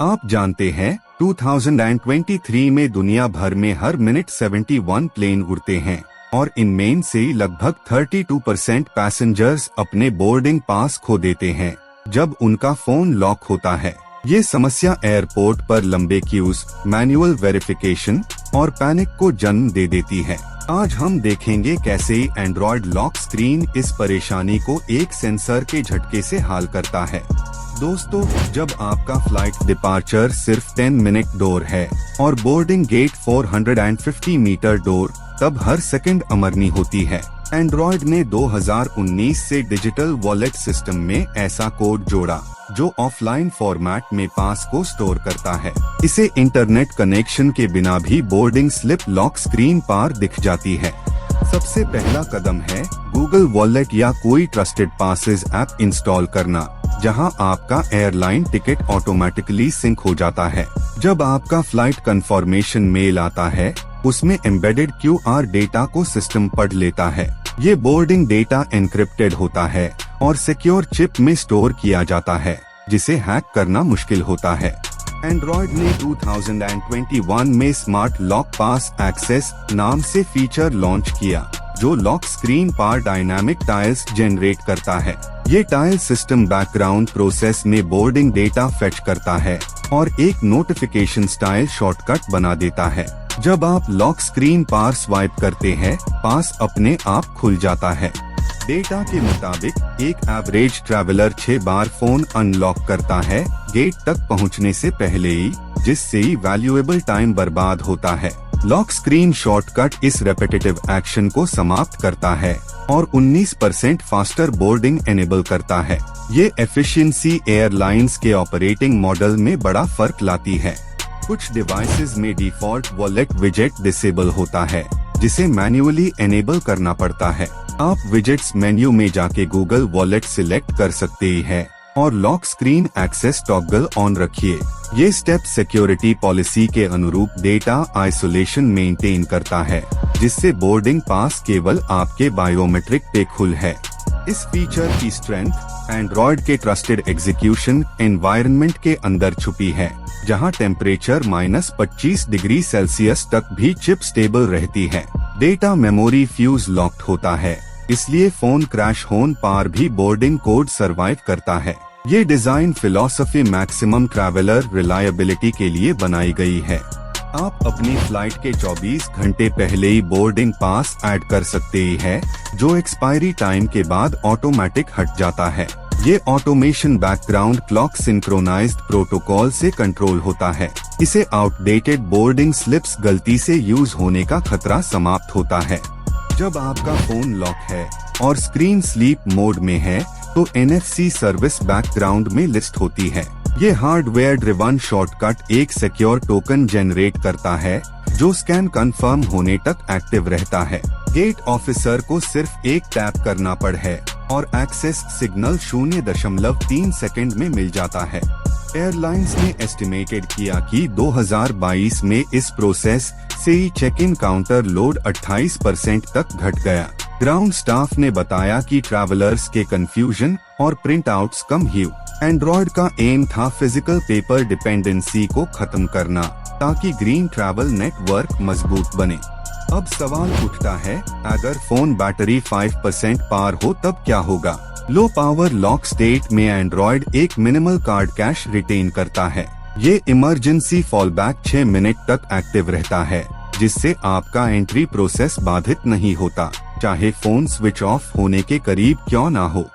आप जानते हैं 2023 में दुनिया भर में हर मिनट 71 प्लेन उड़ते हैं और इनमें से लगभग 32% पैसेंजर्स अपने बोर्डिंग पास खो देते हैं जब उनका फोन लॉक होता है। ये समस्या एयरपोर्ट पर लंबे क्यूज, मैनुअल वेरिफिकेशन और पैनिक को जन्म दे देती है। आज हम देखेंगे कैसे एंड्रॉयड लॉक स्क्रीन इस परेशानी को एक सेंसर के झटके से हल करता है। दोस्तों, जब आपका फ्लाइट डिपार्चर सिर्फ 10 मिनट डोर है और बोर्डिंग गेट 450 मीटर डोर, तब हर सेकंड अमरनी होती है। एंड्रॉयड ने 2019 से डिजिटल वॉलेट सिस्टम में ऐसा कोड जोड़ा जो ऑफलाइन फॉर्मेट में पास को स्टोर करता है। इसे इंटरनेट कनेक्शन के बिना भी बोर्डिंग स्लिप लॉक स्क्रीन पर दिख जाती है। सबसे पहला कदम है गूगल वॉलेट या कोई ट्रस्टेड पासेस ऐप इंस्टॉल करना, जहां आपका एयरलाइन टिकट ऑटोमेटिकली सिंक हो जाता है। जब आपका फ्लाइट कंफर्मेशन मेल आता है, उसमें एम्बेडेड QR डेटा को सिस्टम पढ़ लेता है। ये बोर्डिंग डेटा एन्क्रिप्टेड होता है और सिक्योर चिप में स्टोर किया जाता है, जिसे हैक करना मुश्किल होता है। एंड्रॉयड ने 2021 में स्मार्ट लॉक पास एक्सेस नाम से फीचर लॉन्च किया, जो लॉक स्क्रीन पर डायनामिक टाइल्स जनरेट करता है। ये टाइल सिस्टम बैकग्राउंड प्रोसेस में बोर्डिंग डेटा फेच करता है और एक नोटिफिकेशन स्टाइल शॉर्टकट बना देता है। जब आप लॉक स्क्रीन पर स्वाइप करते हैं, पास अपने आप खुल जाता है। डेटा के मुताबिक एक एवरेज ट्रैवलर 6 बार फोन अनलॉक करता है गेट तक पहुंचने से पहले ही, जिससे वैल्यूएबल टाइम बर्बाद होता है। लॉक स्क्रीन शॉर्टकट इस रेपिटेटिव एक्शन को समाप्त करता है और 19% फास्टर बोर्डिंग एनेबल करता है। ये एफिशिएंसी एयरलाइंस के ऑपरेटिंग मॉडल में बड़ा फर्क लाती है। कुछ डिवाइसेस में डिफॉल्ट वॉलेट विजेट डिसेबल होता है, जिसे मैन्युअली एनेबल करना पड़ता है। आप विजेट्स मेन्यू में जाके गूगल वॉलेट सिलेक्ट कर सकते हैं और lock screen access toggle on रखिए। ये स्टेप सिक्योरिटी पॉलिसी के अनुरूप डेटा आइसोलेशन मेंटेन करता है, जिससे बोर्डिंग पास केवल आपके बायोमेट्रिक पे खुल है। इस फीचर की स्ट्रेंथ एंड्रॉयड के ट्रस्टेड एग्जीक्यूशन एनवायरनमेंट के अंदर छुपी है, जहां टेम्परेचर -25 डिग्री सेल्सियस तक भी चिप स्टेबल रहती है। डेटा मेमोरी फ्यूज लॉक्ड होता है, इसलिए फोन क्रैश होने पर भी बोर्डिंग कोड सरवाइव करता है। ये design philosophy maximum traveller reliability के लिए बनाई गई है। आप अपनी फ्लाइट के 24 घंटे पहले ही बोर्डिंग पास ऐड कर सकते हैं, जो एक्सपायरी टाइम के बाद ऑटोमेटिक हट जाता है। ये automation background clock synchronised protocol से कंट्रोल होता है। इसे आउटडेटेड बोर्डिंग स्लिप्स गलती से यूज होने का खतरा समाप्त होता है। जब आपका फोन लॉक है और स्क्रीन स्लीप मोड में है, तो NFC सर्विस बैकग्राउंड में लिस्ट होती है। ये हार्डवेयर ड्रिवन शॉर्टकट एक सिक्योर टोकन जनरेट करता है, जो स्कैन कंफर्म होने तक एक्टिव रहता है। गेट ऑफिसर को सिर्फ एक टैप करना पड़ है और एक्सेस सिग्नल 0.3 सेकंड में मिल जाता है। एयरलाइंस ने एस्टिमेटेड किया कि 2022 में इस प्रोसेस से ही चेक इन काउंटर लोड 28% तक घट गया। ग्राउंड स्टाफ ने बताया कि ट्रैवलर्स के कंफ्यूजन और प्रिंट आउट्स कम हुए। एंड्रॉयड का एम था फिजिकल पेपर डिपेंडेंसी को खत्म करना, ताकि ग्रीन ट्रैवल नेटवर्क मजबूत बने। अब सवाल उठता है, अगर फोन बैटरी 5% पार हो तब क्या होगा? लो पावर लॉक स्टेट में एंड्रॉयड एक मिनिमल कार्ड कैश रिटेन करता है। ये इमरजेंसी फॉलबैक 6 मिनट तक एक्टिव रहता है, जिससे आपका एंट्री प्रोसेस बाधित नहीं होता, चाहे फोन स्विच ऑफ होने के करीब क्यों ना हो।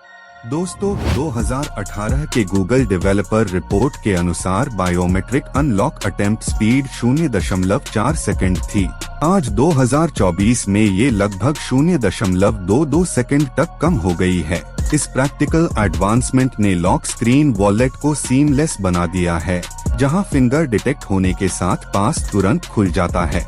दोस्तों, 2018 के गूगल डेवलपर रिपोर्ट के अनुसार biometric unlock attempt speed 0.4 second थी। आज 2024 में ये लगभग 0.22 सेकंड तक कम हो गई है। इस प्रैक्टिकल एडवांसमेंट ने लॉक स्क्रीन वॉलेट को सीमलेस बना दिया है, जहां फिंगर डिटेक्ट होने के साथ पास तुरंत खुल जाता है।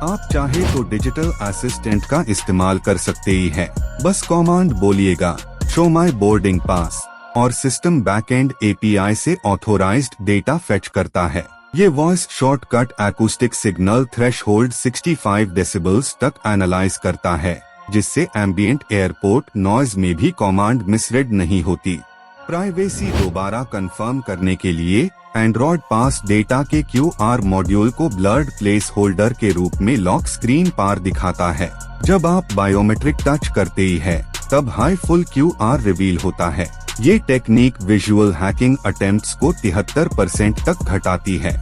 आप चाहे तो डिजिटल असिस्टेंट का इस्तेमाल कर सकते ही हैं। बस कमांड बोलिएगा, शो माई बोर्डिंग पास, और सिस्टम बैकएंड API से ऑथोराइज्ड डेटा फेच करता है। ये voice shortcut acoustic signal threshold 65 decibels तक एनालाइज करता है, जिससे एम्बिएंट एयरपोर्ट नॉइज में भी कमांड मिसरीड नहीं होती। प्राइवेसी दोबारा कंफर्म करने के लिए एंड्रॉयड पास डेटा के QR मॉड्यूल को ब्लर्ड प्लेस होल्डर के रूप में लॉक स्क्रीन पर दिखाता है। जब आप बायोमेट्रिक टच करते ही है तब हाई फुल QR रिवील होता है। ये टेक्निक विजुअल हैकिंग अटेम्प्ट्स को 73% तक घटाती है।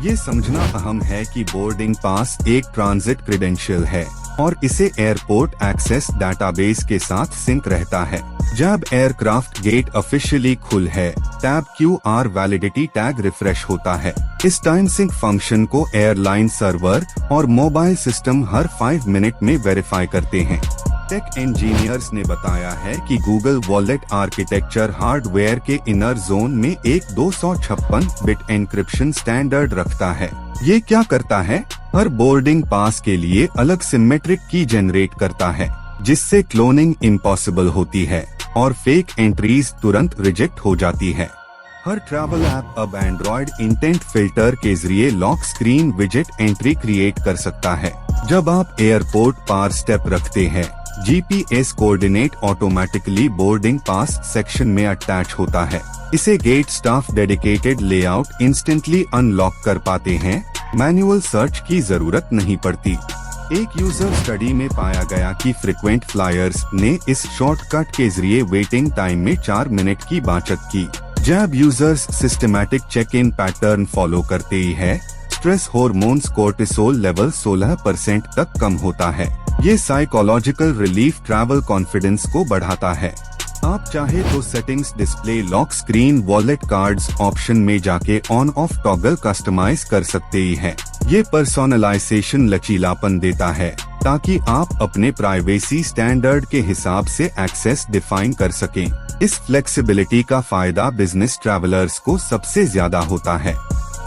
ये समझना अहम है कि बोर्डिंग पास एक ट्रांजिट क्रेडेंशियल है और इसे एयरपोर्ट एक्सेस डाटाबेस के साथ सिंक रहता है। जब एयरक्राफ्ट गेट ऑफिशियली खुल है tab QR validity tag refresh होता है। इस टाइम सिंक फंक्शन को एयरलाइन सर्वर और मोबाइल सिस्टम हर 5 मिनट में वेरीफाई करते हैं। टेक इंजीनियर्स ने बताया है कि गूगल वॉलेट आर्किटेक्चर हार्डवेयर के इनर जोन में एक 256 बिट एन्क्रिप्शन स्टैंडर्ड रखता है। ये क्या करता है? हर बोर्डिंग पास के लिए अलग सिमेट्रिक की जनरेट करता है, जिससे क्लोनिंग इम्पॉसिबल होती है और फेक एंट्रीज तुरंत रिजेक्ट हो जाती है। हर ट्रैवल ऐप अब एंड्रॉयड इंटेंट फिल्टर के जरिए लॉक स्क्रीन विजेट एंट्री क्रिएट कर सकता है। जब आप एयरपोर्ट पर स्टेप रखते हैं, GPS coordinate automatically boarding pass section में अटैच होता है। इसे gate staff dedicated layout instantly unlock कर पाते हैं। मैनुअल सर्च की जरूरत नहीं पड़ती। एक यूजर स्टडी में पाया गया कि फ्रीक्वेंट फ्लायर्स ने इस शॉर्टकट के जरिए वेटिंग टाइम में 4 मिनट की बचत की। जब users systematic check in pattern follow करते ही है, स्ट्रेस हार्मोन्स कोर्टिसोल लेवल 16% तक कम होता है। ये साइकोलॉजिकल रिलीफ ट्रैवल कॉन्फिडेंस को बढ़ाता है। आप चाहे तो settings display lock screen wallet cards option में जाके ऑन ऑफ टॉगल कस्टमाइज कर सकते ही हैं। ये पर्सोनलाइजेशन लचीलापन देता है ताकि आप अपने प्राइवेसी स्टैंडर्ड के हिसाब से एक्सेस डिफाइन कर सकें। इस फ्लेक्सिबिलिटी का फायदा बिजनेस ट्रैवलर्स को सबसे ज्यादा होता है।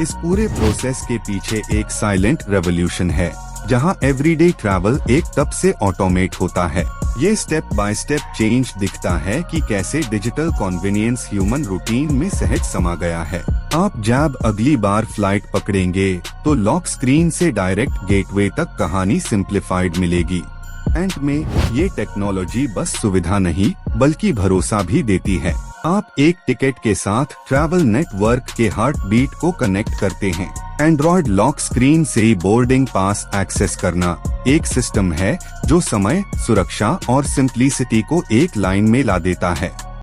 इस पूरे प्रोसेस के पीछे एक साइलेंट रेवोल्यूशन है, जहां एवरीडे ट्रैवल एक तब से ऑटोमेट होता है। ये स्टेप बाय स्टेप चेंज दिखता है कि कैसे डिजिटल कन्वीनियंस ह्यूमन रूटीन में सहज समा गया है। आप जब अगली बार फ्लाइट पकड़ेंगे तो लॉक स्क्रीन से डायरेक्ट गेटवे तक कहानी सिंप्लीफाइड मिलेगी। एंड में ये टेक्नोलॉजी बस सुविधा नहीं बल्कि भरोसा भी देती है। आप एक टिकट के साथ ट्रैवल नेटवर्क के हार्ट बीट को कनेक्ट करते हैं। एंड्रॉयड लॉक स्क्रीन से ही बोर्डिंग पास एक्सेस करना एक सिस्टम है जो समय, सुरक्षा और सिंप्लिसिटी को एक लाइन में ला देता है।